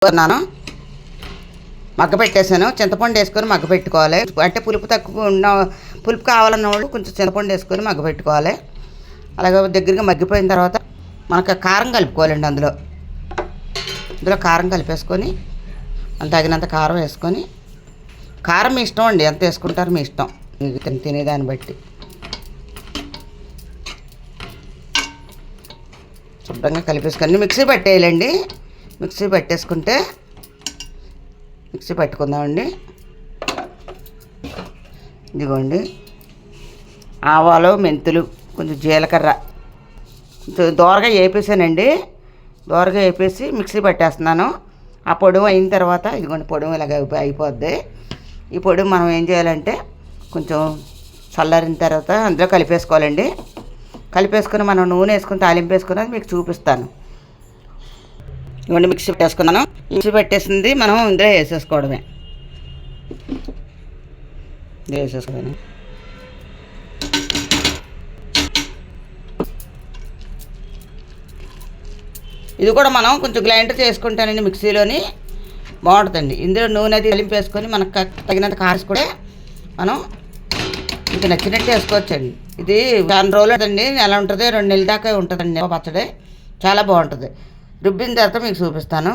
అన్నాను మగ్గపెట్టేసాను. చింతపండు వేసుకొని మగ్గపెట్టుకోవాలి. అంటే పులుపు తక్కువ ఉన్న పులుపు కావాలన్న వాళ్ళు కొంచెం చింతపండు వేసుకొని మగ్గపెట్టుకోవాలి. అలాగే దగ్గరగా మగ్గిపోయిన తర్వాత మనకు కారం కలుపుకోవాలండి. ఇందులో కారం కలిపేసుకొని తగినంత కారం వేసుకొని, కారం మీ ఇష్టం అండి, ఎంత వేసుకుంటారో మీ ఇష్టం, మీకు తినేదాన్ని బట్టి. శుభ్రంగా కలిపేసుకొని మిక్సీ పట్టేయాలండి. మిక్సీ పట్టుకుందామండి. ఇదిగోండి ఆవాలు, మెంతులు, కొంచెం జీలకర్ర కొంచెం దోరగా వేపేసానండి. దోరగా వేపేసి మిక్సీ పట్టేస్తున్నాను. ఆ పొడి అయిన తర్వాత ఇదిగోండి పొడి ఇలాగ అయిపోద్ది. ఈ పొడి మనం ఏం చేయాలంటే కొంచెం చల్లారిన తర్వాత అందులో కలిపేసుకోవాలండి. కలిపేసుకొని మనం నూనె వేసుకొని తాలింపు వేసుకుని మీకు చూపిస్తాను. ఇవన్నీ మిక్సీ పెట్టేసుకున్నాను. మిక్సీ పెట్టేసింది మనం ఇందులో వేసేసుకోవడమే. ఇది కూడా మనం కొంచెం గ్రైండర్ చేసుకుంటానండి మిక్సీలోని, బాగుంటుందండి. ఇందులో నూనె అది కలిపి వేసుకొని మనకు తగినంత కారం కూడా మనం మీకు నచ్చినట్టు వేసుకోవచ్చండి. ఇది 10 రోజులు అండి, నెల ఉంటుంది, 2 నెలల దాకా ఉంటుందండి పచ్చడి. చాలా బాగుంటుంది. రుబ్బిన తర్వాత మీకు చూపిస్తాను.